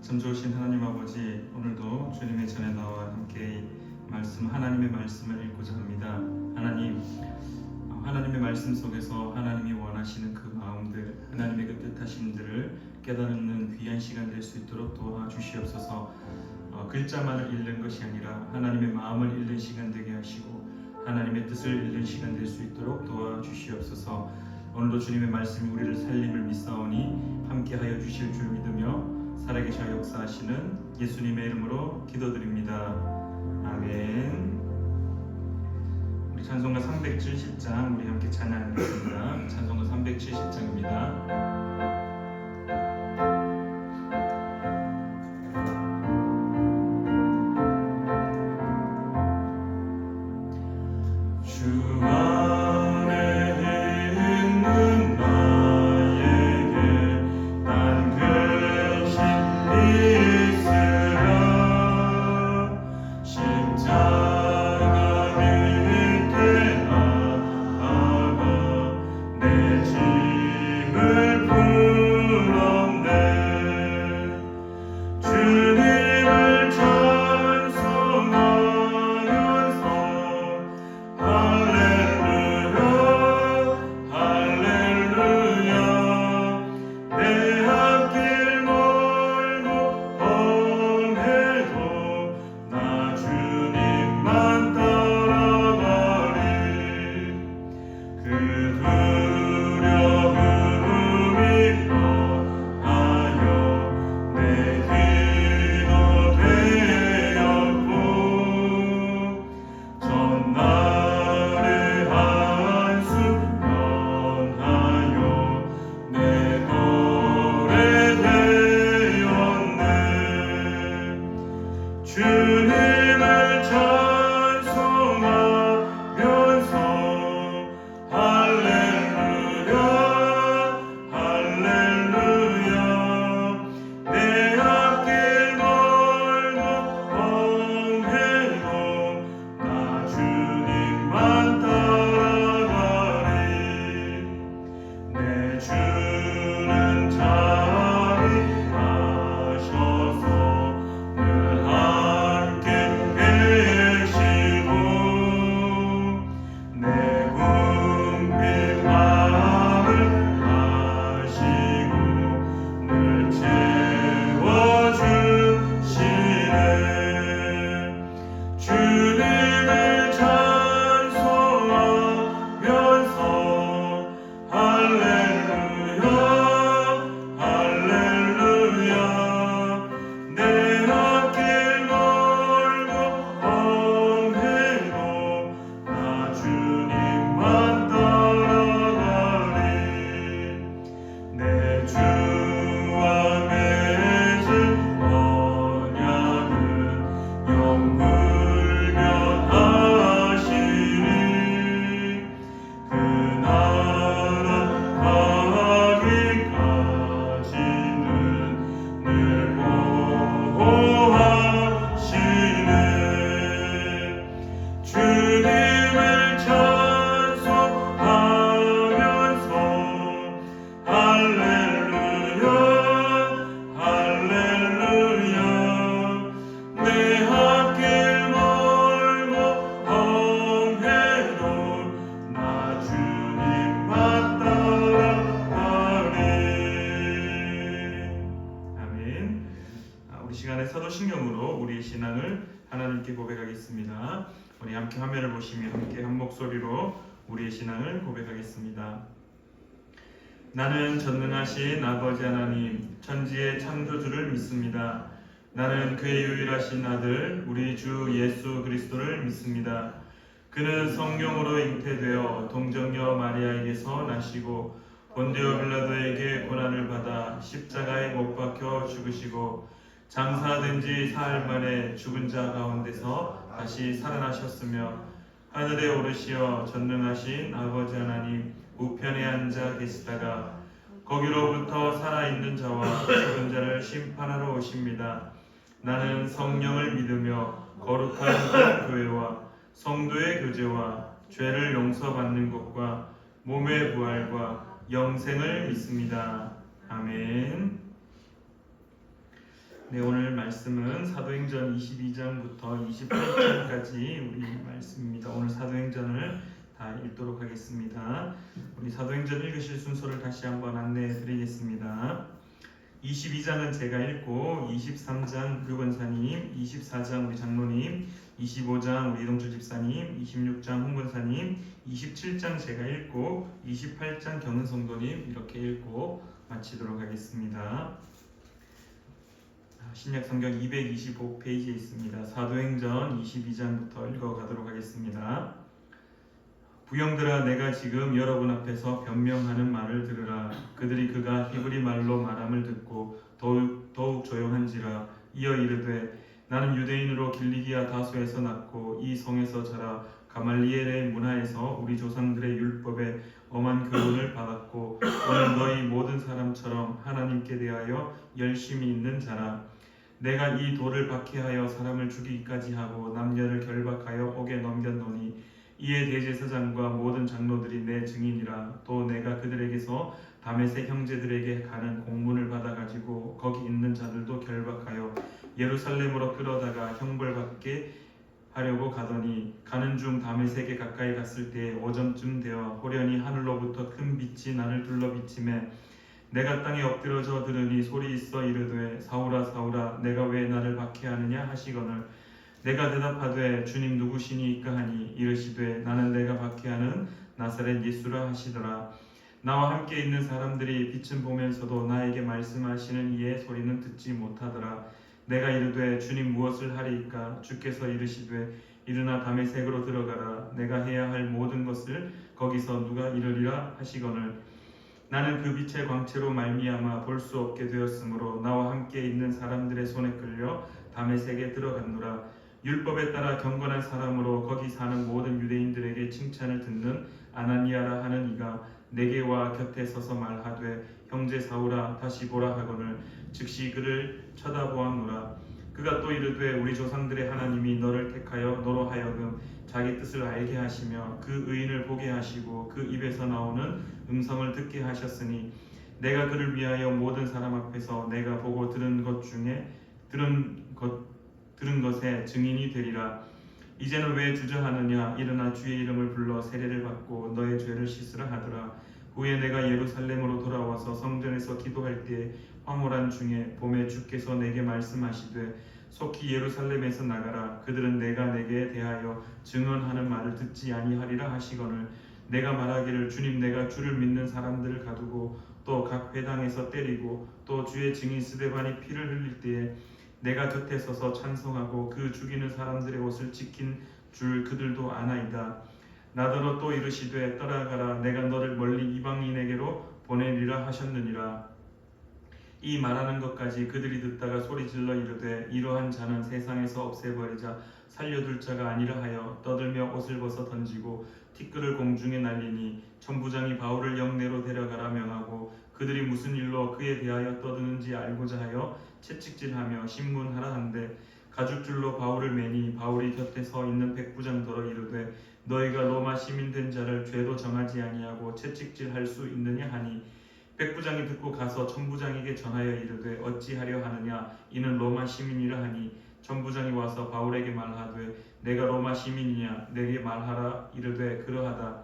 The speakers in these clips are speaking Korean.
참 좋으신 하나님 아버지, 오늘도 주님의 전에 나와 함께 하나님의 말씀을 읽고자 합니다. 하나님의 말씀 속에서 하나님이 원하시는 그 마음들, 하나님의 그 뜻하심들을 깨닫는 귀한 시간 될 수 있도록 도와주시옵소서. 글자만을 읽는 것이 아니라 하나님의 마음을 읽는 시간 되게 하시고 하나님의 뜻을 읽는 시간 될 수 있도록 도와주시옵소서. 오늘도 주님의 말씀이 우리를 살림을 믿사오니 함께하여 주실 줄 믿으며 살아계셔 역사하시는 예수님의 이름으로 기도드립니다. 아멘. 우리 찬송가 370장 우리 함께 찬양하겠습니다. 찬송가 370장입니다. 사도신경으로 우리의 신앙을 하나님께 고백하겠습니다. 우리 함께 화면을 보시며 함께 한 목소리로 우리의 신앙을 고백하겠습니다. 나는 전능하신 아버지 하나님, 천지의 창조주를 믿습니다. 나는 그의 유일하신 아들 우리 주 예수 그리스도를 믿습니다. 그는 성령으로 잉태되어 동정녀 마리아에게서 나시고 본디오 빌라도에게 고난을 받아 십자가에 못 박혀 죽으시고 장사된 지 사흘 만에 죽은 자 가운데서 다시 살아나셨으며 하늘에 오르시어 전능하신 아버지 하나님 우편에 앉아 계시다가 거기로부터 살아있는 자와 죽은 자를 심판하러 오십니다. 나는 성령을 믿으며 거룩한 교회와 성도의 교제와 죄를 용서받는 것과 몸의 부활과 영생을 믿습니다. 아멘. 네, 오늘 말씀은 사도행전 22장부터 28장까지 우리 말씀입니다. 오늘 사도행전을 다 읽도록 하겠습니다. 우리 사도행전 읽으실 순서를 다시 한번 안내해 드리겠습니다. 22장은 제가 읽고 23장 류 권사님, 24장 우리 장로님, 25장 우리 이동철 집사님, 26장 홍 권사님, 27장 제가 읽고 28장 경은 성도님 이렇게 읽고 마치도록 하겠습니다. 신약 성경 225페이지에 있습니다. 사도행전 22장부터 읽어가도록 하겠습니다. 부형들아, 내가 지금 여러분 앞에서 변명하는 말을 들으라. 그들이 그가 히브리 말로 말함을 듣고 더욱 조용한지라. 이어 이르되, 나는 유대인으로 길리기아 다소에서 났고 이 성에서 자라 가말리엘의 문화에서 우리 조상들의 율법에 엄한 교훈을 받았고 오늘 너희 모든 사람처럼 하나님께 대하여 열심히 있는 자라. 내가 이 돌을 박해하여 사람을 죽이기까지 하고 남녀를 결박하여 옥에 넘겼노니 이에 대제사장과 모든 장로들이 내 증인이라. 또 내가 그들에게서 다메섹 형제들에게 가는 공문을 받아가지고 거기 있는 자들도 결박하여 예루살렘으로 끌어다가 형벌받게 하려고 가더니 가는 중 다메섹에 가까이 갔을 때 오전쯤 되어 호련히 하늘로부터 큰 빛이 나를 둘러 비치매 내가 땅에 엎드러져 들으니 소리 있어 이르되, 사울아 사울아, 내가 왜 나를 박해하느냐 하시거늘 내가 대답하되, 주님 누구시니이까 하니 이르시되, 나는 내가 박해하는 나사렛 예수라 하시더라. 나와 함께 있는 사람들이 빛은 보면서도 나에게 말씀하시는 이의 소리는 듣지 못하더라. 내가 이르되, 주님 무엇을 하리이까? 주께서 이르시되, 일어나 다메섹으로 들어가라. 내가 해야 할 모든 것을 거기서 누가 이르리라 하시거늘 나는 그 빛의 광채로 말미암아 볼 수 없게 되었으므로 나와 함께 있는 사람들의 손에 끌려 다메섹에 들어갔노라. 율법에 따라 경건한 사람으로 거기 사는 모든 유대인들에게 칭찬을 듣는 아나니아라 하는 이가 내게 와 곁에 서서 말하되, 형제 사울아 다시 보라 하거늘 즉시 그를 쳐다보았노라. 그가 또 이르되, 우리 조상들의 하나님이 너를 택하여 너로 하여금 자기 뜻을 알게 하시며 그 의인을 보게 하시고 그 입에서 나오는 음성을 듣게 하셨으니 내가 그를 위하여 모든 사람 앞에서 내가 보고 들은 것에 증인이 되리라. 이제는 왜 주저하느냐? 일어나 주의 이름을 불러 세례를 받고 너의 죄를 씻으라 하더라. 후에 내가 예루살렘으로 돌아와서 성전에서 기도할 때 황홀한 중에 봄에 주께서 내게 말씀하시되, 속히 예루살렘에서 나가라. 그들은 내가 내게 대하여 증언하는 말을 듣지 아니하리라 하시거늘 내가 말하기를, 주님 내가 주를 믿는 사람들을 가두고 또 각 회당에서 때리고 또 주의 증인 스데반이 피를 흘릴 때에 내가 곁에 서서 찬송하고 그 죽이는 사람들의 옷을 지킨 줄 그들도 아나이다. 나더러 또 이르시되, 떠나가라. 내가 너를 멀리 이방인에게로 보내리라 하셨느니라. 이 말하는 것까지 그들이 듣다가 소리질러 이르되, 이러한 자는 세상에서 없애버리자 살려둘 자가 아니라 하여 떠들며 옷을 벗어 던지고 티끌을 공중에 날리니 천부장이 바울을 영내로 데려가라 명하고 그들이 무슨 일로 그에 대하여 떠드는지 알고자 하여 채찍질하며 신문하라 한데 가죽줄로 바울을 매니 바울이 곁에 서 있는 백부장더러 이르되, 너희가 로마 시민 된 자를 죄도 정하지 아니하고 채찍질할 수 있느냐 하니 백부장이 듣고 가서 천부장에게 전하여 이르되, 어찌하려 하느냐? 이는 로마 시민이라 하니 천부장이 와서 바울에게 말하되, 내가 로마 시민이냐? 내게 말하라. 이르되, 그러하다.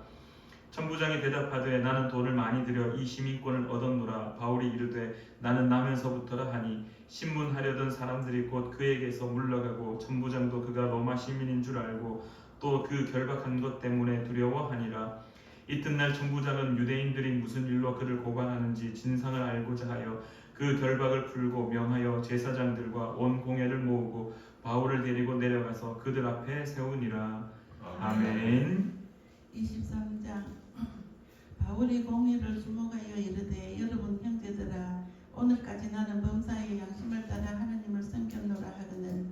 천부장이 대답하되, 나는 돈을 많이 들여 이 시민권을 얻었노라. 바울이 이르되, 나는 나면서부터라 하니 신문하려던 사람들이 곧 그에게서 물러가고 천부장도 그가 로마 시민인 줄 알고 또 그 결박한 것 때문에 두려워하니라. 이튿날 천부장은 유대인들이 무슨 일로 그를 고발하는지 진상을 알고자 하여 그 결박을 풀고 명하여 제사장들과 온 공회를 모으고 바울을 데리고 내려가서 그들 앞에 세우니라. 아멘. 23장. 바울이 공회를 주목하여 이르되, 여러분 형제들아, 오늘까지 나는 범사의 양심을 따라 하나님을 섬겼노라 하거늘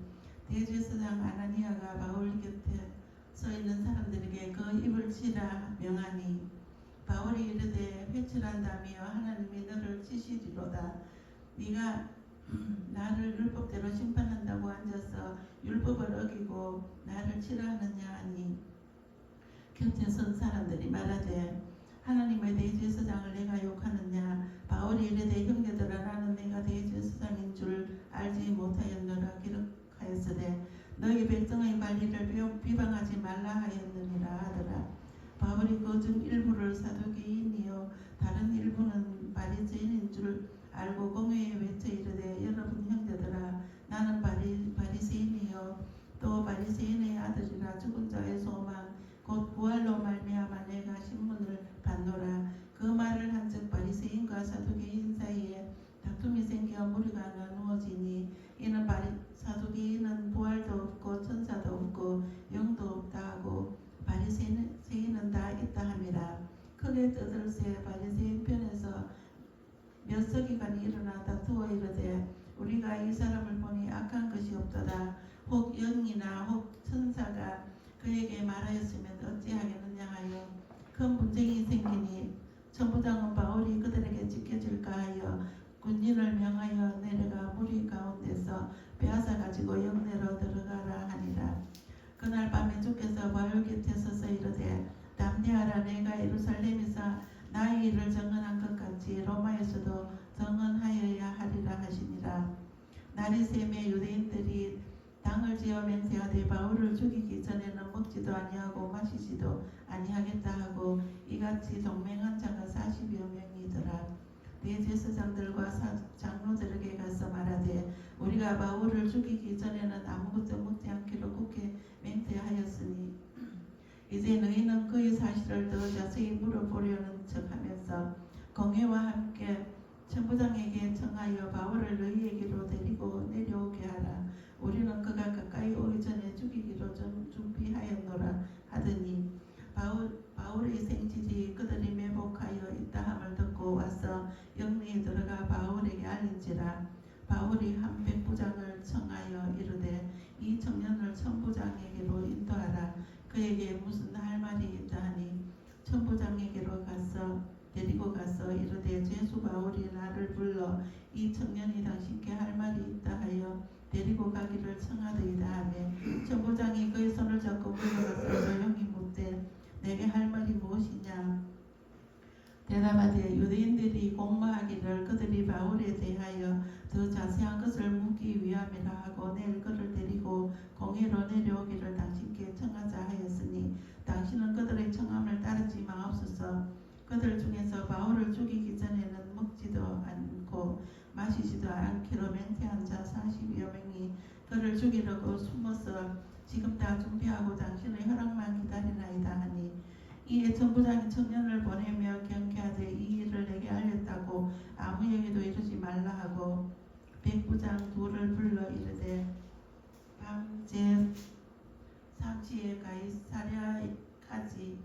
대제사장 아나니아가 바울 곁에 서 있는 사람들에게 그 입을 치라 명하니 바울이 이르되, 회칠한다며 하나님이 너를 치시리로다. 네가 나를 율법대로 심판한다고 앉아서 율법을 어기고 나를 치라 하느냐 하니 곁에 선 사람들이 말하되, 하나님의 대제사장을 내가 욕하느냐? 바울이 이르되, 형제들아, 나는 내가 대제사장인 줄 알지 못하였느냐? 중 일부를 사두개인이요 다른 일부는 바리새인인 줄 알고 공회에 외쳐 이르되 여러분 형제들아 나는 바리새인이요 또 바리새인의 아들이라 죽은 자의 소망 곧 부활로 말미암아 내가 신문을 받노라. 그 말을 한즉 바리새인과 사두개인 사이에 다툼이 생겨 무리가 나누어지니 이는 사두개인은 부활도 없고 천사도 없고 영도 없다 하고 바리새인은 다 있다 함이라. 크게 떠들새 바리새인 편에서 몇 서기관이 일어나 다투어 이르되 우리가 이 사람을 보니 악한 것이 없도다. 혹 영이나 혹 천사가 그에게 말하였으면 어찌하겠느냐 하여 큰 분쟁이 생기니 천부장은 바울이 그들에게 지켜질까 하여 군인을 명하여 내려가 무리 가운데서 빼앗아 가지고 영내로 들어가라 하니라. 그날 밤에 주께서 바울 곁에 서서 이르되 담대하라. 내가 예루살렘에서 나의 일을 정언한 것 같이 로마에서도 정언하여야 하리라 하시니라. 날이 새매 유대인들이 당을 지어 맹세하되 바울을 죽이기 전에는 먹지도 아니하고 마시지도 아니하겠다 하고 이같이 동맹한 자가 40여 명이더라. 대제사장들과 장로들에게 가서 말하되 우리가 바울을 죽이기 전에는 아무것도 먹지 않기로 굳게 맹세하였으니 이제 너희는 그의 사실을 더 자세히 물어보려는 척하면서 공회와 함께 천부장에게 청하여 바울을 너희에게로 데리고 내려오게 하라. 우리는 그가 가까이 오기 전에 죽이기로 준비하였노라 하더니 바울의 생질이 그들이 매복하여 있다함을 듣고 와서 영내에 들어가 바울에게 알린지라. 바울이 한 백부장을 청하여 이르되 이 청년을 천부장에게로 인도하라. 그에게 무슨 할 말이 있다 하니 천부장에게로 데리고 가서 이르되 죄수 바울이 나를 불러 이 청년이 당신께 할 말이 있다 하여 데리고 가기를 청하더이다 하며 천부장이 그의 손을 잡고 물러가서 조용히 묻되 내게 할 말이 무엇이냐. 대답하되 유대인들이 공모하기를 그들이 바울에 대하여 더 자세한 것을 묻기 위함이라 하고 내일 그를 데리고 공회로 내려오기를 당신께 청하자 하였으니 당신은 그들의 청함을 따르지 마옵소서. 그들 중에서 바울을 죽이기 전에는 먹지도 않고 마시지도 않기로 맹세한 자 40여 명이 그를 죽이려고 숨어서 지금 다 준비하고 당신의 허락만 기다리나이다 하니 이에 천부장이 청년을 보내며 경계하되 이 일을 내게 알렸다고 아무에게도 이르지 말라 하고 백부장 둘을 불러 이르되 밤제 3시에 가이사랴까지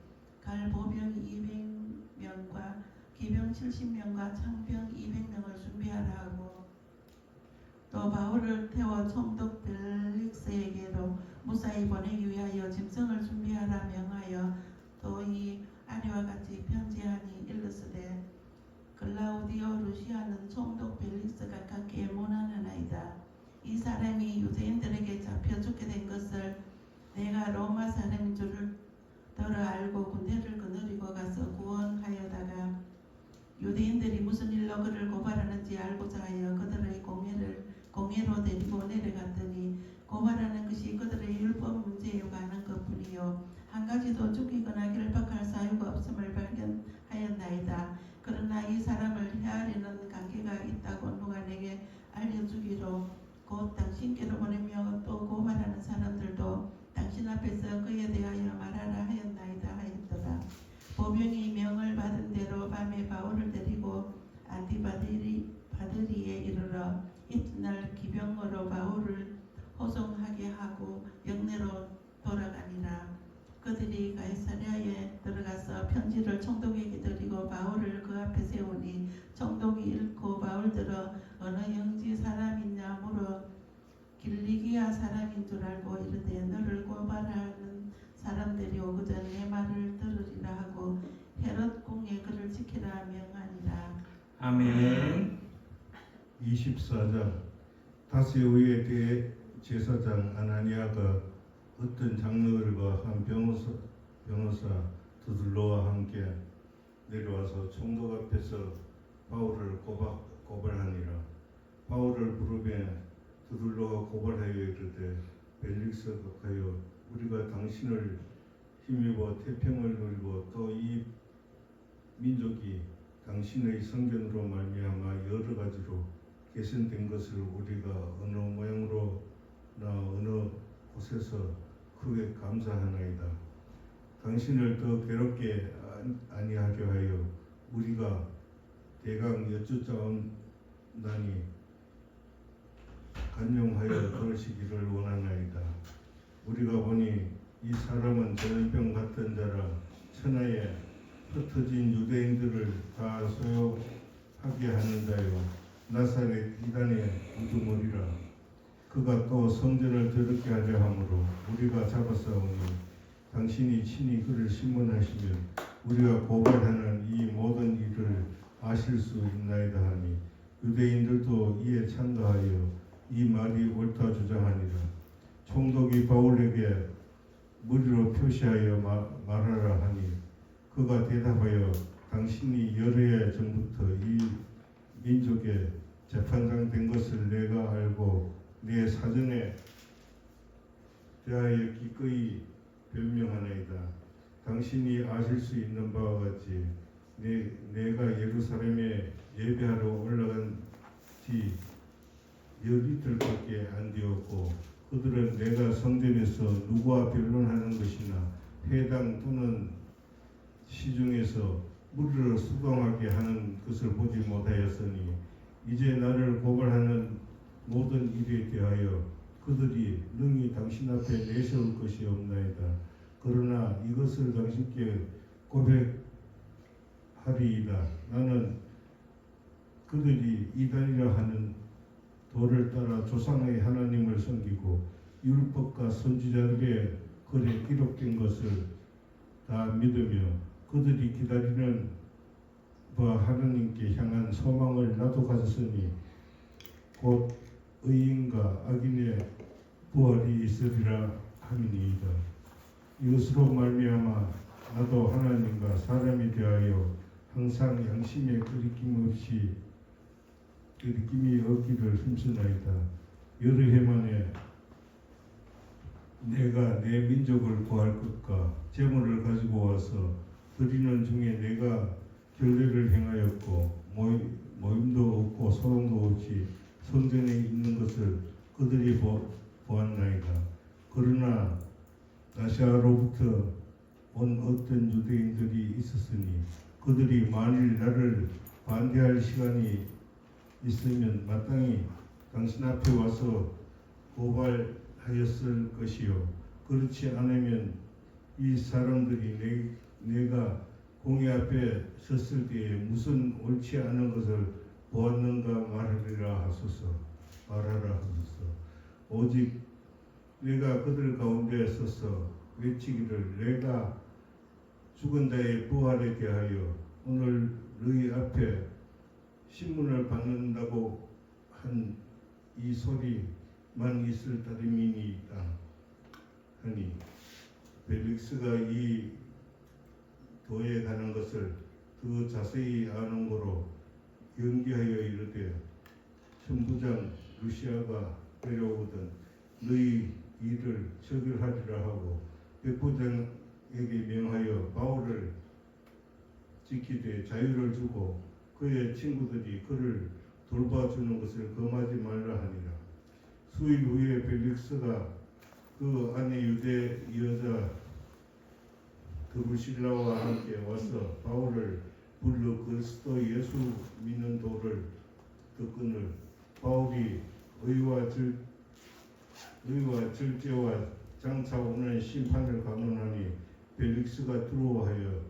갈 보병 200명과 기병 70명과 창병 200명을 준비하라 하고 또 바울을 태워 총독 벨릭스에게로 무사히 보내기 위하여 짐승을 준비하라 명하여 또 이 아래와 같이 편지하니 일렀으되 글라우디오 루시아는 총독 벨릭스가 각기에 문하나이다. 이 사람이 유대인들에게 잡혀 죽게 된 것을 내가 로마 사람인 줄을 더러 알고 군대를 거느리고 가서 구원하여다가 유대인들이 무슨 일로 그를 고발하는지 알고자 하여 그들의 공회로 데리고 내려갔더니 고발하는 것이 그들의 율법 문제에 관한 것뿐이요 한 가지도 죽이거나 결박할 사유가 없음을 발견하였나이다. 그러나 이 사람을 헤아리는 관계가 있다고 누가 내게 알려주기로 곧 당신께로 보내며 또 고발하는 사람들도 당신 앞에서 그에 대하여 말하라 하였나이다 하였더라. 보병이 명을 받은 대로 밤에 바울을 데리고 안티바드리에 이르러 이튿날 기병으로 바울을 호송하게 하고 영내로 돌아가니라. 그들이 가이사랴에 들어가서 편지를 총독에게 드리고 바울을 그 앞에 세우니 총독이 읽고 바울들어 어느 영지 사람이냐 물어 길리기아 사람인 줄 알고 이르되 너를 고발하는 사람들이 오거든 내 말을 들으리라 하고 헤롯 궁에 그를 지키라 명하니라. 아멘. 24장 다스의 대제사장 아나니아가 어떤 장로들과 한 변호사 드둘로와 함께 내려와서 총독 앞에서 바울을 고발하니라. 바울을 부르매 드둘로가 고발하여 이르되 벨릭스 각하여 우리가 당신을 힘입어 태평을 누리고 또 이 민족이 당신의 성견으로 말미암아 여러 가지로 개선된 것을 우리가 어느 모양으로나 어느 곳에서 크게 감사하나이다. 당신을 더 괴롭게 아니하게 하여 우리가 대강 여쭈자온다니 간용하여 그러시기를 원하나이다. 우리가 보니 이 사람은 전염병 같은 자라 천하에 흩어진 유대인들을 다 소요하게 하는 자요 나사렛 이단의 우두머리라. 그가 또 성전을 더럽게 하려 함으로 우리가 잡아싸우니 당신이 친히 그를 신문하시면 우리가 고발하는 이 모든 일을 아실 수 있나이다 하니 유대인들도 이에 참가하여 이 말이 옳다 주장하니라. 총독이 바울에게 머리로 표시하여 말하라 하니 그가 대답하여 당신이 여러 해 전부터 이 민족의 재판장 된 것을 내가 알고 내 사전에 대하여 기꺼이 변명하나이다. 당신이 아실 수 있는 바와 같이 내가 예루살렘에 예배하러 올라간 지 열이틀밖에 안 되었고 그들은 내가 성전에서 누구와 변론하는 것이나 회당 또는 시중에서 무리를 수동하게 하는 것을 보지 못하였으니 이제 나를 고발하는 모든 일에 대하여 그들이 능히 당신 앞에 내세울 것이 없나이다. 그러나 이것을 당신께 고백하리이다. 나는 그들이 이단이라 하는 도를 따라 조상의 하나님을 섬기고 율법과 선지자들의 글에 기록된 것을 다 믿으며 그들이 기다리는 바 하나님께 향한 소망을 나도 가졌으니 곧 의인과 악인의 부활이 있으리라 함이니이다. 이것으로 말미암아 나도 하나님과 사람에 대하여 항상 양심에 거리낌이 없기를 힘쓰나이다. 여러 해 만에 내가 내 민족을 구할 것과 재물을 가지고 와서 드리는 중에 내가 결례를 행하였고 모임도 없고 소동도 없이 성전에 있는 것을 그들이 보았나이다. 그러나 아시아로부터 온 어떤 유대인들이 있었으니 그들이 만일 나를 반대할 시간이 있으면 마땅히 당신 앞에 와서 고발하였을 것이요 그렇지 않으면 이 사람들이 내가 공회 앞에 섰을 때에 무슨 옳지 않은 것을 보았는가 말하라 하소서. 오직 내가 그들 가운데 서서 외치기를 내가 죽은 자의 부활에 대하여 오늘 너희 앞에 신문을 받는다고 한 이 소리만 있을 따름이니이다 하니 벨릭스가 이 도에 가는 것을 더 자세히 아는 거로 연기하여 이르되 천부장 루시아가 내려오거든 너희 일을 처결하리라 하고 백부장에게 명하여 바울을 지키되 자유를 주고 그의 친구들이 그를 돌봐주는 것을 금하지 말라 하니라. 수일 후에 벨릭스가 그 아내 유대 여자 드루실라와 함께 와서 바울을 불러 그리스도 예수 믿는 도를 듣거늘 바울이 의와 절제와 장차 오는 심판을 강론하니 벨릭스가 두려워하여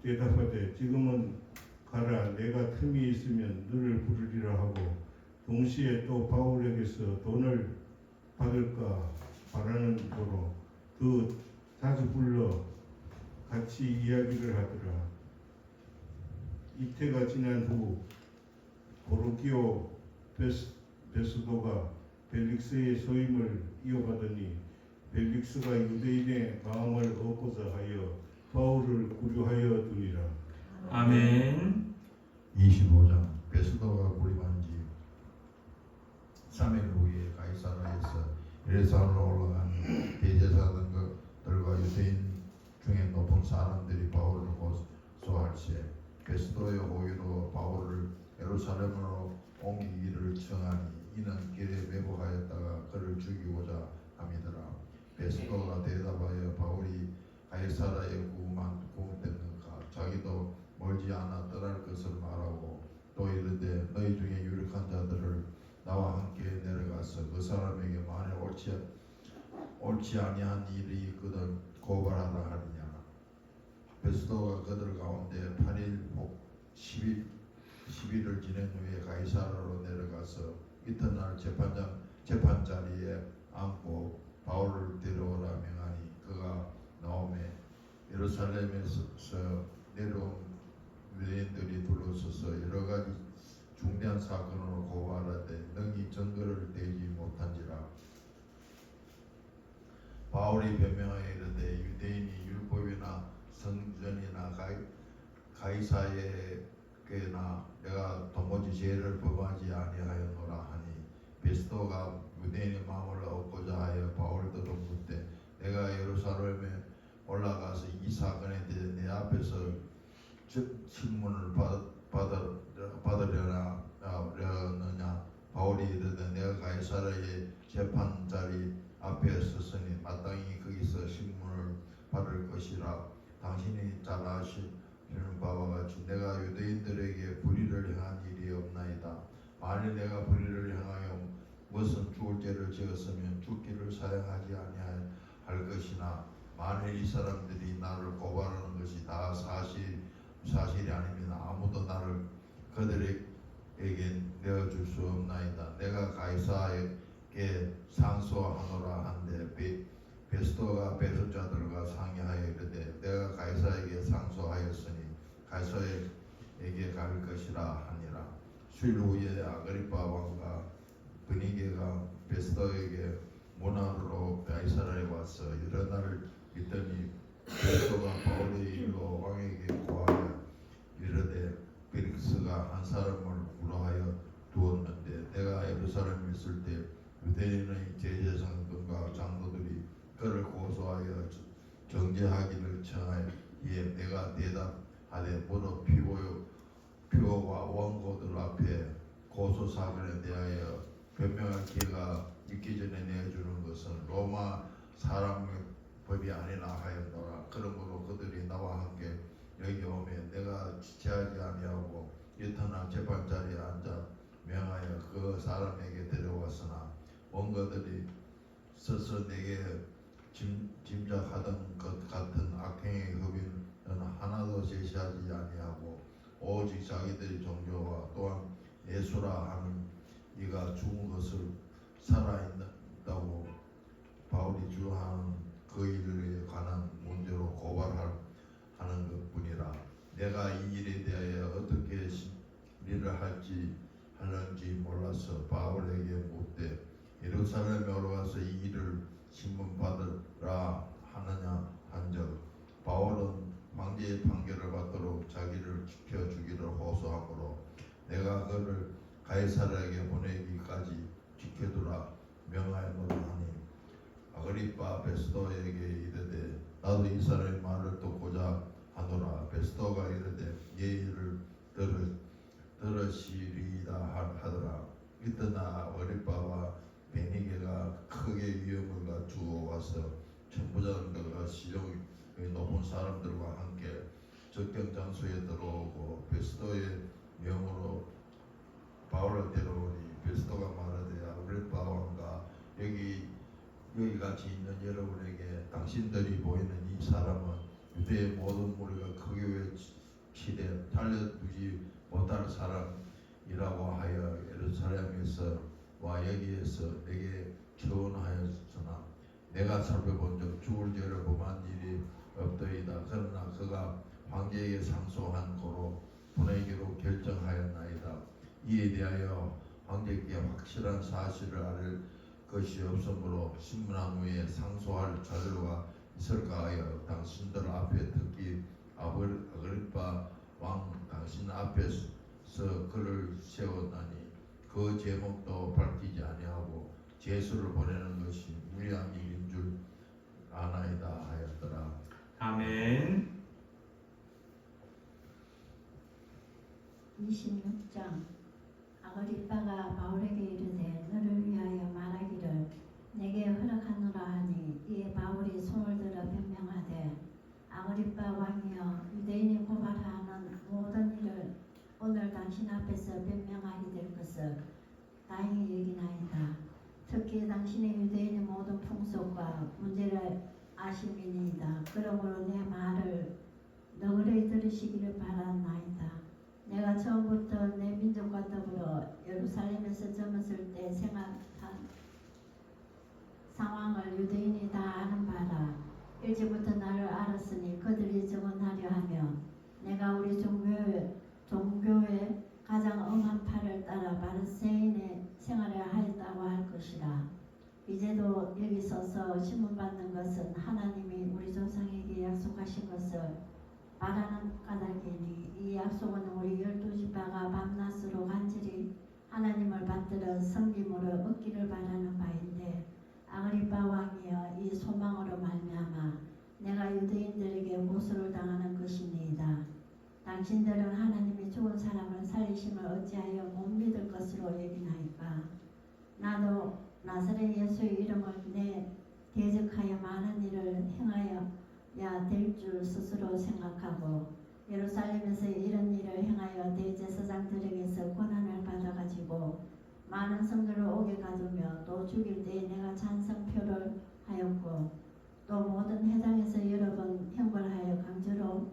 대답하되 지금은 가라 내가 틈이 있으면 너를 부르리라 하고 동시에 또 바울에게서 돈을 받을까 바라는 도로 더 자주 불러 같이 이야기를 하더라. 이태가 지난 후 보르기오 베스도가 벨릭스의 소임을 이어받으니 벨릭스가 유대인의 마음을 얻고자 하여 바울을 구류하여 두니라. 아멘. 25장 베스도가 무림한 지 3일 후에 가이사라에서 예루살렘으로 올라간 대제사장들과 중에 높은 사람들이 바울을 고소할세 베스도의 호의로 바울을 예루살렘으로 옮기기를 청하니 이는 길에 매복하였다가 그를 죽이고자 함이더라. 베스도가 대답하여 바울이 가이사라에 구금됐는가 자기도 멀지 않아 떠날 것을 말하고 또 이르되 너희 중에 유력한 자들을 나와 함께 내려가서 그 사람에게 만일 옳지 아니한 일이 있거든 고발하라 하느냐. 베스도가 그들 가운데 8일 복 10일을 지낸 후에 가이사라로 내려가서 이튿날 재판 자리에 앉고 바울을 데려오라 명하니 그가 나오매 예루살렘에서 내려온 유대인들이 둘러서서 여러 가지 중대한 사건으로 고발하되 능히 증거를 대지 못한지라. 바울이 변명하여 이르되 유대인이 율법이나 성전이나 가이사에게나 내가 도무지 죄를 범하지 아니하였노라 하니 베스도가 유대인의 마음을 얻고자 하여 바울더러 묻되 내가 예루살렘에 올라가서 이 사건에 대해 내 앞에서 신문을 받으려느냐. 바울이 이르되 내가 가이사라의 재판 자리 앞에 섰으니 마땅히 거기서 신문을 받을 것이라. 당신이 잘 아시는 바와 같이 내가 유대인들에게 불의를 행한 일이 없나이다. 만일 내가 불의를 행하여 무슨 죽을 죄를 지었으면 죽기를 사용하지 아니할 것이나 만일 이 사람들이 나를 고발하는 것이 다 사실이 아니면 아무도 나를 그들에게 내어줄 수 없나이다. 내가 가이사에게 상소하노라 한데 베스도가 배선자들과 상의하여 이르되 내가 가이사에게 상소하였으니 가이사에게 갈 것이라 하니라. 수일 후에 아그리파 왕과 브니게가 베스도에게 문하로 가이사라에 와서 여러 날을 있더니 베스도가 바울의 일로 왕에게 고하여 이르되 벨릭스가 한 사람을 구로하여 두었는데 내가 예루살렘에 있을 때 유대인의 제사장들과 장로들이 그를 고소하여 정죄하기를 청하여 내가 대답하되 무릇 피오와 원고들 앞에 고소 사건에 대하여 변명할 기회가 있기 전에 내주는 것은 로마 사람의 법이 아니라 하였노라. 그러므로 그들이 나와 함께 여기 오면 내가 지체하지 아니하고 이튿날 재판 자리에 앉아 명하여 그 사람에게 데려왔으나 원고들이 서서 내게 짐작하던 것 같은 악행의 흡인은 하나도 제시하지 아니하고 오직 자기들의 종교와 또한 예수라 하는 이가 죽은 것을 살아있다고 바울이 주장하는 그 일에 관한 문제로 고발하는 것뿐이라. 내가 이 일에 대하여 어떻게 일을 하는지 몰라서 바울에게 묻되 예루살렘에 올라가서 이 일을 신문 받으라 하느냐 한즉 바울은 황제의 판결을 받도록 자기를 지켜주기를 호소하므로 내가 그를 가이사라에게 보내기까지 지켜두라 명하노라 하니 아그리파 베스도에게 이르되 나도 이 사람의 말을 듣고자 하노라. 베스도가 이르되 예의를 들으시리이다 하더라. 이튿날 아그리파와 베니게가 크게 위험을 갖추어 와서 천부장들과 시종의 높은 사람들과 함께 적경 장소에 들어오고 베스도의 명으로 바울을 데려오니 베스도가 말하되 아그리파 왕과 여기 같이 있는 여러분에게 당신들이 보이는 이 사람은 유대의 모든 무리가 크게 외치되 살려두지 못할 사람이라고 하여 예루살렘에서 와 여기에서 내게 처언하였으나 내가 살펴본 적 죽을 죄를 범한 일이 없더이다. 그러나 그가 황제에게 상소한 고로 보내기로 결정하였나이다. 이에 대하여 황제께 확실한 사실을 알릴 것이 없으므로 신문한 후에 상소할 자료가 있을까 하여 당신들 앞에 특히 아그리파 왕 당신 앞에서 그를 세웠나니 그 제목도 밝히지 아니하고 제수를 보내는 것이 무리한 일인 줄 아나이다 하였더라. 아멘. 26장. 아그리빠가 바울에게 이르되 너를 위하여 말하기를 내게 허락하노라 하니 이에 바울이 손을 들어 변명하되 아그리빠 왕이여 유대인이 고발하는 모든 일을 오늘 당신 앞에서 변명하게 될 것을 다행히 여기나이다. 특히 당신의 유대인의 모든 풍속과 문제를 아심이니이다. 그러므로 내 말을 너그레이 들으시기를 바라나이다. 내가 처음부터 내 민족과 더불어 예루살렘에서 젊었을 때 생활한 상황을 유대인이 다 아는 바라. 일찍부터 나를 알았으니 그들이 증언하려 하며 내가 우리 종교의 가장 엄한 팔을 따라 바리새인의 생활을 하였다고 할 것이라. 이제도 여기 서서 신문받는 것은 하나님이 우리 조상에게 약속하신 것을 말하는 까닭이니 이 약속은 우리 12지파가 밤낮으로 간절히 하나님을 받들어 섬김으로 얻기를 바라는 바인데 아그리빠 왕이여 이 소망으로 말미암아 내가 유대인들에게 고소를 당하는 것이니이다. 당신들은 하나님이 죽은 사람을 살리심을 어찌하여 못 믿을 것으로 여기나이까. 나도 나사렛 예수의 이름을 내 대적하여 많은 일을 행하여야 될 줄 스스로 생각하고 예루살렘에서 이런 일을 행하여 대제사장들에게서 권한을 받아가지고 많은 성도를 오게 가두며 또 죽일 때에 내가 찬성표를 하였고 또 모든 회당에서 여러 번 형벌하여 강제로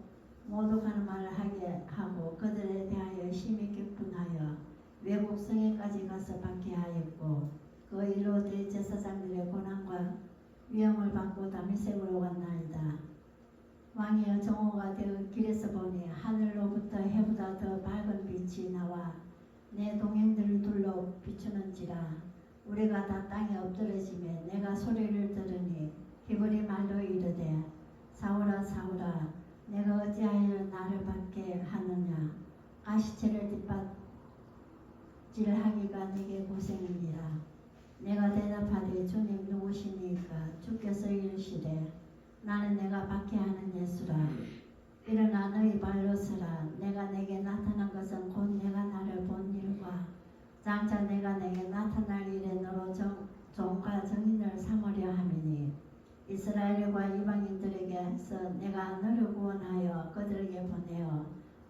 모독하는 말을 하게 하고 그들에 대하여 심히 격분하여 외국 성에까지 가서 박해하였고 그 일로 대제사장들의 고난과 위험을 받고 다메섹으로 갔나이다. 왕이여 정오가 되어 길에서 보니 하늘로부터 해보다 더 밝은 빛이 나와 내 동행들을 둘러 비추는지라. 우리가 다 땅에 엎드러지며 내가 소리를 들으니 히브리 말로 이르되 사울아 사울아 내가 어찌하여 나를 박해하느냐. 가시체를 뒷받질하기가 내게 고생이니라. 내가 대답하되 주님 누구시니까. 주께서 이르시되 나는 내가 박해하는 예수라. 일어나 너희 발로 서라. 내가 내게 나타난 것은 곧 내가 나를 본 일과 장차 내가 내게 나타날 일에 너로 종과 정인을 삼으려 함이니 이스라엘과 이방인들에게서 내가 너를 구원하여 그들에게 보내어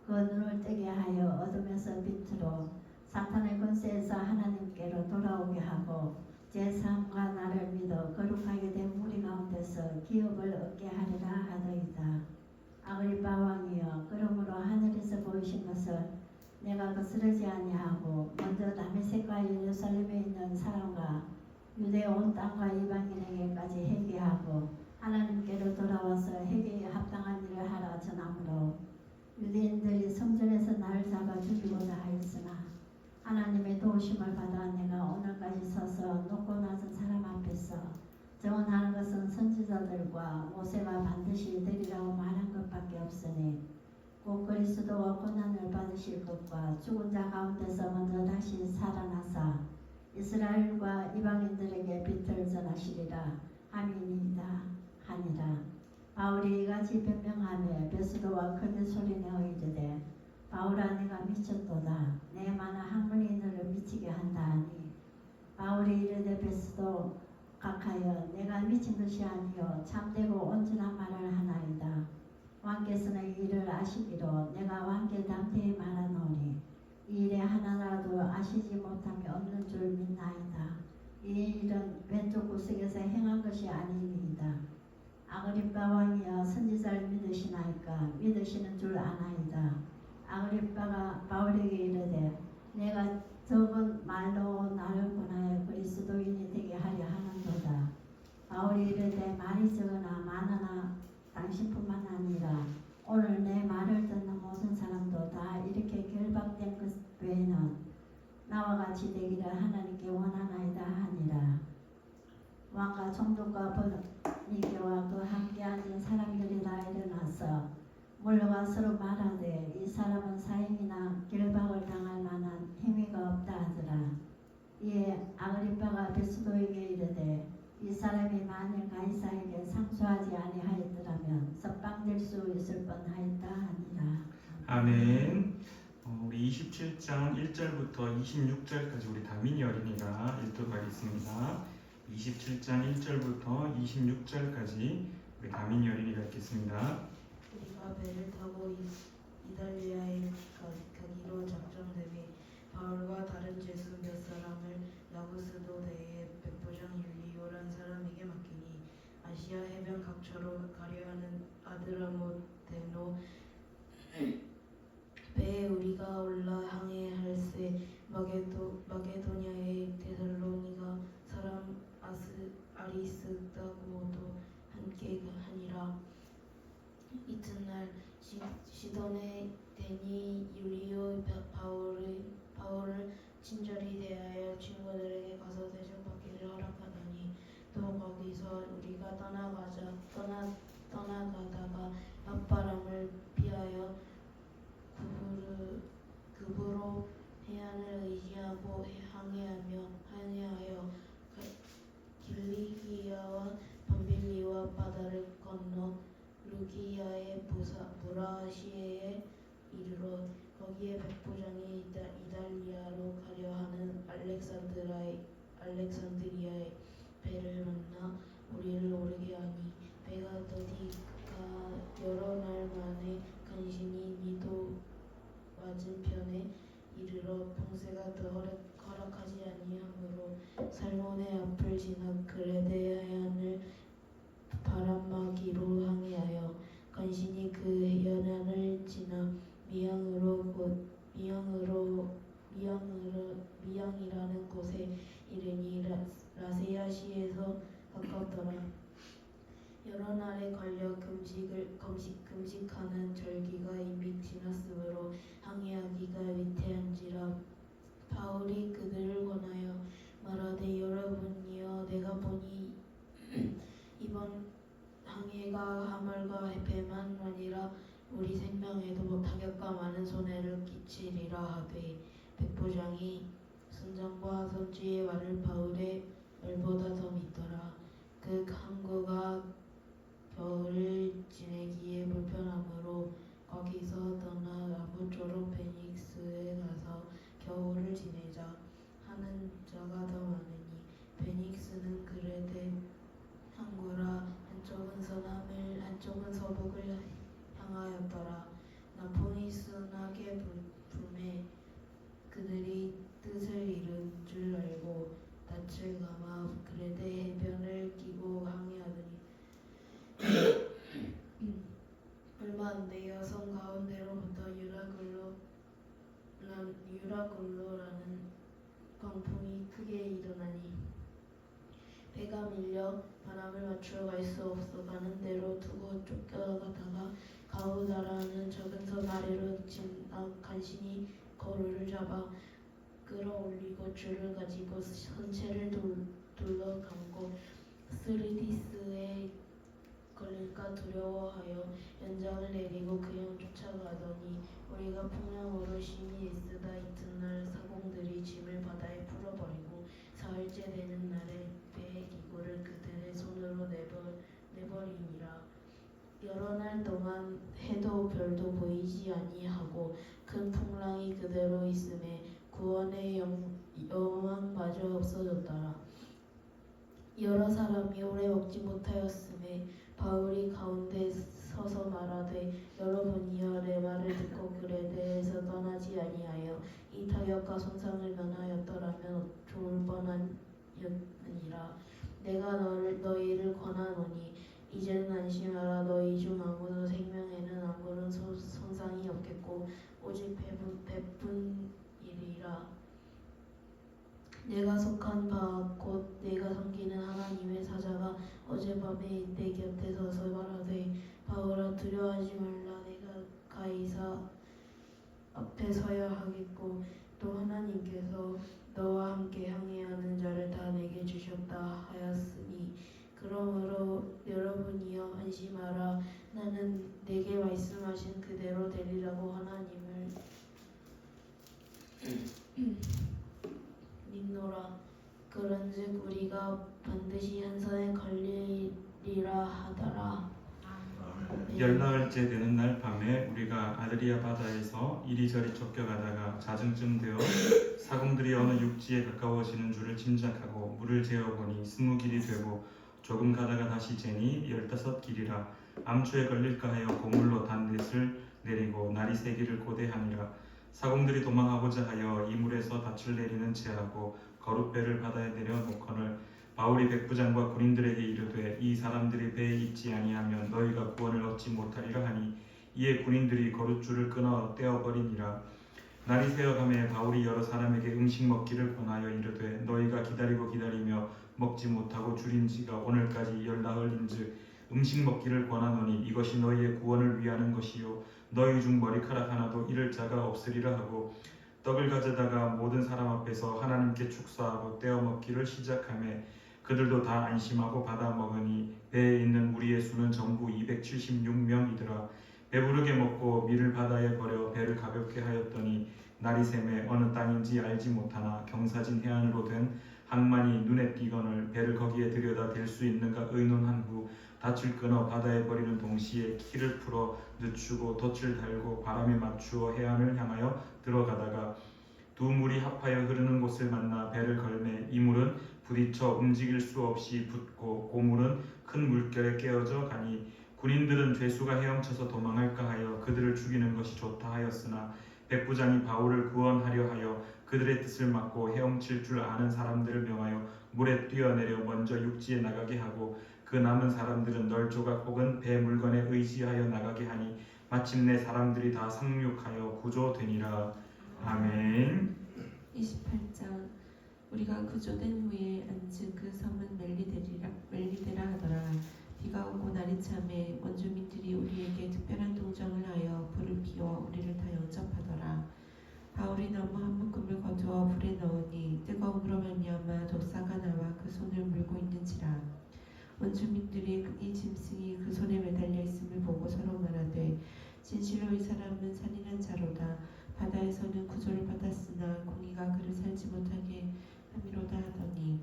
그 눈을 뜨게 하여 어둠에서 빛으로 사탄의 권세에서 하나님께로 돌아오게 하고 제3과 나를 믿어 거룩하게 된 무리 가운데서 기업을 얻게 하리라 하더이다. 아그리빠 왕이여 그러므로 하늘에서 보이신 것을 내가 거스르지 아니하고 먼저 다메섹과 예루살렘에 있는 사람과 유대 온 땅과 이방인에게까지 회개하고 하나님께로 돌아와서 회개에 합당한 일을 하라 전하므로 유대인들이 성전에서 나를 잡아 죽이고자 하였으나 하나님의 도우심을 받아 내가 오늘까지 서서 높고 낮은 사람 앞에서 증언하는 것은 선지자들과 모세가 반드시 되리라고 말한 것밖에 없으니 곧 그리스도가 고난을 받으실 것과 죽은 자 가운데서 먼저 다시 살아나사 이스라엘과 이방인들에게 빛을 전하시리라 함이니이다 하니라. 바울이 이같이 변명하며 베스도와 크게 소리내어 이르되 바울아 내가 미쳤도다. 내 많은 학문이 너를 미치게 한다 하니 바울이 이르되 베스도 각하여 내가 미친 것이 아니요 참되고 온전한 말을 하나이다. 왕께서는 이 일을 아시기로 내가 왕께 담대히 말하노니 이 일에 하나라도 아시지 못함이 없는 줄 믿나이다. 이 일은 왼쪽 구석에서 행한 것이 아니니이다. 아그리빠 왕이여 선지자를 믿으시나이까. 믿으시는 줄 아나이다. 아그리빠가 바울에게 이르되 내가 적은 말로 나를 권하여 그리스도인이 되게 하려 하는도다. 바울이 이르되 말이 적으나 많으나 당신뿐만 아니라 오늘 내 말을 듣는 모든 사람도 다 이렇게 결박된 것 외에는 나와 같이 되기를 하나님께 원하나이다 하니라. 왕과 총독과 버니게와 그 함께 앉은 사람들이 다 일어나서 물러가 서로 말하되 이 사람은 사형이나 결박을 당할 만한 행위가 없다 하더라. 이에 아그리빠가 베스도에게 이르되 이 사람이 만일 가이사에게 상소하지 아니하였더라면 석방될 수 있을 뻔하였다 하니라. 아멘. 우리 27장 1절부터 26절까지 우리 다민이 어린이가 읽도록 하겠습니다. 27장 1절부터 26절까지 우리 다민이 어린이가 읽겠습니다. 우리가 배를 타고 이달리아에 가기로 작정되매 바울과 다른 죄수 몇 사람을 나구스도 대에 백부장 율리오란 사람에게 맡기니 아시아 해변 각처로 가려하는 아드라모데노 배에 우리가 올라 항해할세 마게도냐의 데살로니가 사람 아리스다고도 함께 하니라. 이튿날 시돈의 데니 율리오 바울을 친절히 대하여 친구들에게 가서 대접받기를 허락하더니 또 거기서 우리가 떠나가다가 맞바람을 피하여 그부로 해안을 의지하고 항해하여 길리기아와 밤빌리와 바다를 건너 루기아의 무라시에에 이르러 거기에 백부장이 이달리아로 가려 하는 알렉산드리아의 배를 만나 우리를 오르게 하니 배가 더디가 여러 날 만에 간신히 니도 맞은편에 이르러 봉쇄가 더 허락하지 아니하므로 살몬의 앞을 지나 그레데 해안을 바람막이로 항해하여 간신히 그 연안을 지나 미양이라는 곳에 이르니 라세아시에서 가깝더라. 여러 날에 걸려 금식하는 절기가 이미 지났으므로 항해하기가 위태한지라. 바울이 그들을 권하여 말하되 여러분이여 내가 보니 이번 항해가 하물과 배만 아니라 우리 생명에도 타격과 많은 손해를 끼치리라 하되 백부장이 선장과 선지의 말을 바울의 말보다 더 믿더라. 그 항구가 겨울을 지내기에 불편하므로 거기서 떠나 아무쪼록 베닉스에 가서 겨울을 지내자 하는 자가 더 많으니 베닉스는 그레데 항구라. 한쪽은 서남을 한쪽은 서북을 향하였더라. 나포니스나게 불매 그들이 뜻을 이룬 줄 알고 낯을 감아 그레데 해변을 끼고 항해하더니 얼마 안 되어 성 가운데로부터 유라굴로라는 광풍이 크게 일어나니 배가 밀려 바람을 맞추어 갈 수 없어 가는 대로 두고 쫓겨가다가 가우다라는 작은 섬 아래로 지나 간신히 거루를 잡아 끌어올리고 줄을 가지고 선체를 둘러 감고 스리디스에 걸릴까 두려워하여 연장을 내리고 그냥 쫓아가더니 우리가 풍랑으로 심히 애쓰다 이튿날 사공들이 짐을 바다에 풀어버리고 사흘째 되는 날에 배의 기구를 그들의 손으로 내버리니라. 여러 날 동안 해도 별도 보이지 아니하고 큰 풍랑이 그대로 있음에 구원의 여망마저 없어졌더라. 여러 사람이 오래 먹지 못하였음에 바울이 가운데 서서 말하되 여러분이여 내 말을 듣고 그레데에서 떠나지 아니하여 이 타격과 손상을 면하였더라면 좋을 뻔하였느니라. 내가 너희를 권하노니 이제는 안심하라. 너희 중 아무도 생명에는 아무런 손상이 없겠고 오직 배뿐이리라. 내가 속한 바 곧 내가 섬기는 하나님의 사자가 어젯밤에 내 곁에 서서 말하되 바울아 두려워하지 말라. 내가 가이사 앞에 서야 하겠고 또 하나님께서 너와 함께 항해하는 자를 다 내게 주셨다 하였으니 그러므로 여러분이여 안심하라. 나는 내게 말씀하신 그대로 되리라고 하나님을 믿노라. 그런즉 우리가 반드시 한선에 걸리리라 하더라. 열나흘째 되는 날 밤에 우리가 아드리아 바다에서 이리저리 쫓겨가다가 자정쯤 되어 사공들이 어느 육지에 가까워지는 줄을 짐작하고 물을 재어보니 20길이 되고 조금 가다가 다시 재니 15길이라 암초에 걸릴까 하여 고물로 단넷을 내리고 날이 새기를 고대하니라. 사공들이 도망하고자 하여 이 물에서 닻을 내리는 채하고 거룻배를 바다에 내려놓거늘 바울이 백부장과 군인들에게 이르되 이 사람들이 배에 있지 아니하면 너희가 구원을 얻지 못하리라 하니 이에 군인들이 거룻줄을 끊어 떼어버리니라. 날이 새어가매 바울이 여러 사람에게 음식 먹기를 권하여 이르되 너희가 기다리고 기다리며 먹지 못하고 줄인 지가 오늘까지 열나흘인즉 음식 먹기를 권하노니 이것이 너희의 구원을 위하는 것이요 너희 중 머리카락 하나도 잃을 자가 없으리라 하고 떡을 가져다가 모든 사람 앞에서 하나님께 축사하고 떼어 먹기를 시작하매 그들도 다 안심하고 받아 먹으니 배에 있는 무리의 수는 전부 276명이더라. 배부르게 먹고 밀을 바다에 버려 배를 가볍게 하였더니 날이 새매 어느 땅인지 알지 못하나 경사진 해안으로 된 항만이 눈에 띄거늘 배를 거기에 들여다 댈 수 있는가 의논한 후 닻을 끊어 바다에 버리는 동시에 키를 풀어 늦추고 덫을 달고 바람에 맞추어 해안을 향하여 들어가다가 두 물이 합하여 흐르는 곳을 만나 배를 걸매 이 물은 부딪혀 움직일 수 없이 붙고 고물은 큰 물결에 깨어져 가니 군인들은 죄수가 헤엄쳐서 도망할까 하여 그들을 죽이는 것이 좋다 하였으나 백부장이 바울을 구원하려 하여 그들의 뜻을 막고 헤엄칠 줄 아는 사람들을 명하여 물에 뛰어내려 먼저 육지에 나가게 하고 그 남은 사람들은 널조각 혹은 배 물건에 의지하여 나가게 하니 마침내 사람들이 다 상륙하여 구조되니라. 아멘. 28장 우리가 구조된 후에 앉은 그 섬은 멜리데라 하더라. 비가 오고 날이 참에 원주민들이 우리에게 특별한 동정을 하여 불을 피워 우리를 다 영접하더라. 바울이 나무 한 묶음을 거두어 불에 넣으니 뜨거움으로 말미암아 독사가 나와 그 손을 물고 있는지라. 원주민들이 이 짐승이 그 손에 매달려 있음을 보고 서로 말하되 진실로 이 사람은 살인한 자로다. 바다에서는 구조를 받았으나 공의가 그를 살지 못하게 함이로다 하더니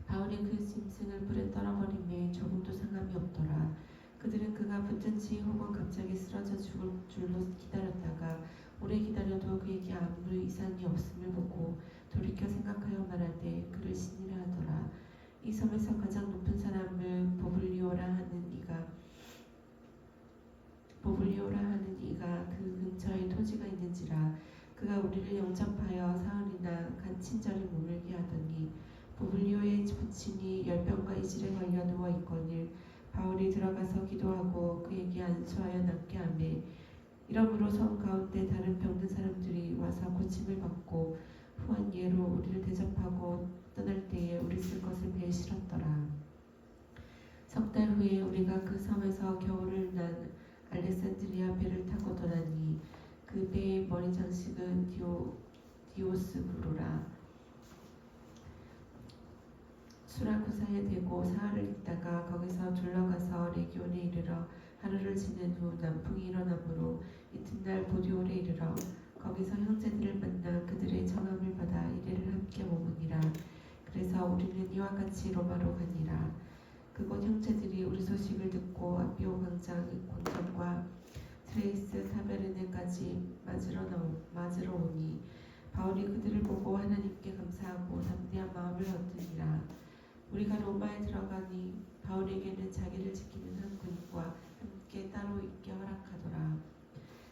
바울이 그 짐승을 불에 떨어버리매 조금도 상함이 없더라. 그들은 그가 붙든지 혹은 갑자기 쓰러져 죽을 줄로 기다렸다가 오래 기다려도 그에게 아무 이상이 없음을 보고 돌이켜 생각하여 말하되 그를 신이라 하더라. 이 섬에서 가장 높은 사람을 보블리오라 하는 이가 그 근처에 토지가 있는지라. 그가 우리를 영접하여 사흘이나 간 친절히 머물게 하더니 보블리오의 부친이 열병과 이질에 걸려 누워 있거늘 바울이 들어가서 기도하고 그에게 안수하여 낫게 하매 이러므로 섬 가운데 다른 병든 사람들이 와서 고침을 받고 후한 예로 우리를 대접하고 떠날 때에 우리 쓸 것을 배에 실었더라. 석 달 후에 우리가 그 섬에서 겨울을 난 알렉산드리아 배를 타고 떠나니 그 배의 머리 장식은 디오스구로라. 수라쿠사에 대고 사흘을 있다가 거기서 둘러가서 레기온에 이르러 하루를 지낸 후 남풍이 일어나므로 이튿날 보디올에 이르러 거기서 형제들을 만나 그들의 청함을 받아 이래를 함께 머무니라. 그래서 우리는 이와 같이 로마로 가니라. 그곳 형제들이 우리 소식을 듣고 아비오 광장과 트레이스 타베르네까지 맞으러 오니 바울이 그들을 보고 하나님께 감사하고 담대한 마음을 얻으니라. 우리가 로마에 들어가니 바울에게는 자기를 지키는 한 군인과 함께 따로 있게 허락하더라.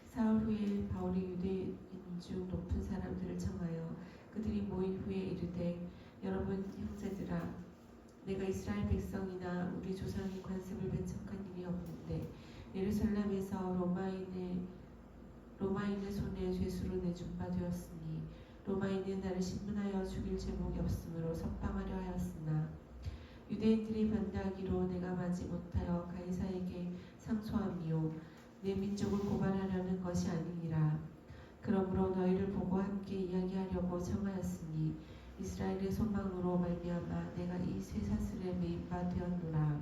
사흘 후에 바울이 유대인 중 높은 사람들을 청하여 그들이 모인 후에 이르되 여러분 형제들아 내가 이스라엘 백성이나 우리 조상이 관습을 배척한 일이 없는데 예루살렘에서 로마인의 손에 죄수로 내준 바 되었으니 로마인은 나를 신문하여 죽일 제목이 없으므로 석방하려 하였으나 유대인들이 반대하기로 내가 마지 못하여 가이사에게 상소함이요 내 민족을 고발하려는 것이 아니니라. 그러므로 너희를 보고 함께 이야기하려고 청하였으니 이스라엘의 소망으로 말미암아 내가 이 쇠사슬에 매인 바 되었노라.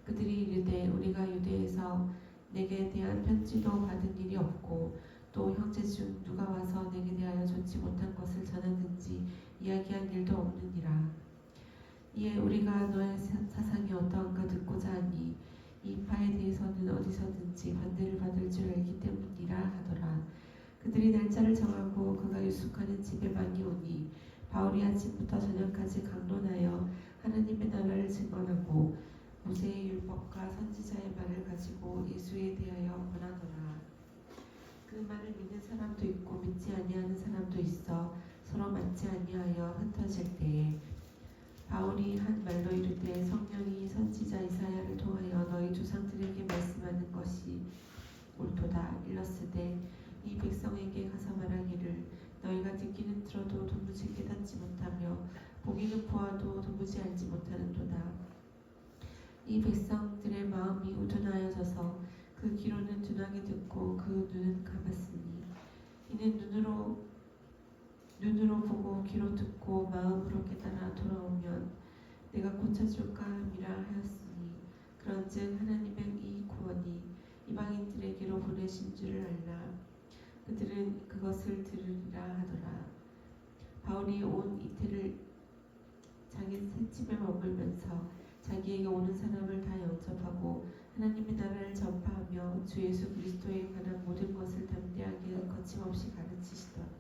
그들이 이르되 우리가 유대에서 내게 대한 편지도 받은 일이 없고 또 형제 중 누가 와서 내게 대하여 좋지 못한 것을 전했는지 이야기한 일도 없느니라. 이에 우리가 너의 사상이 어떠한가 듣고자 하니 이 바에 대해서는 어디서든지 반대를 받을 줄 알기 때문이라 하더라. 그들이 날짜를 정하고 그가 유숙하는 집에 많이 오니 바울이 아침부터 저녁까지 강론하여 하나님의 나라를 증언하고 모세의 율법과 선지자의 말을 가지고 예수에 대하여 권하더라. 그 말을 믿는 사람도 있고 믿지 아니하는 사람도 있어 서로 맞지 아니하여 흩어질 때에 바울이 한 말로 이르되 성령이 선지자 이사야를 통하여 너희 조상들에게 말씀하는 것이 옳도다. 일렀으되 이 백성에게 가서 말하기를 너희가 듣기는 들어도 도무지 깨닫지 못하며 보기는 보아도 도무지 알지 못하는도다. 이 백성들의 마음이 우둔하여져서 그 귀로는 둔하게 듣고 그 눈은 감았으니 이는 눈으로 보고 귀로 듣고 마음으로 깨달아 돌아오면 내가 고쳐줄까 함이라 하였으니 그런즉 하나님의 이 구원이 이방인들에게로 보내신 줄을 알라. 그들은 그것을 들으리라 하더라. 바울이 온 이틀을 자기 새집에 머물면서 자기에게 오는 사람을 다 영접하고 하나님의 나라를 전파하며 주 예수 그리스도에 관한 모든 것을 담대하게 거침없이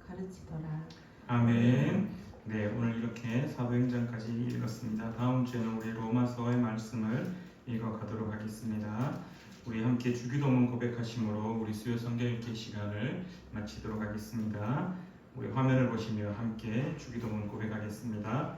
가르치더라. 아멘. 네, 오늘 이렇게 사도행전까지 읽었습니다. 다음 주에는 우리 로마서의 말씀을 읽어가도록 하겠습니다. 우리 함께 주기도문 고백하심으로 우리 수요 성경 읽기 시간을 마치도록 하겠습니다. 우리 화면을 보시며 함께 주기도문 고백하겠습니다.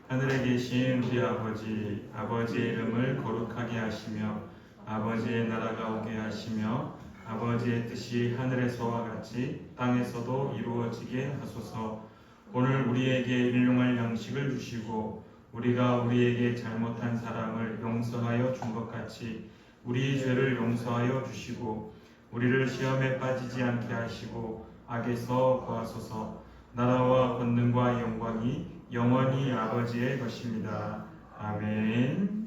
하늘에 계신 우리 아버지, 아버지의 이름을 거룩하게 하시며 아버지의 나라가 오게 하시며 아버지의 뜻이 하늘에서와 같이 땅에서도 이루어지게 하소서. 오늘 우리에게 일용할 양식을 주시고 우리가 우리에게 잘못한 사람을 용서하여 준 것 같이 우리의 죄를 용서하여 주시고 우리를 시험에 빠지지 않게 하시고 악에서 구하소서. 나라와 권능과 영광이 영원히 아버지의 것입니다. 아멘.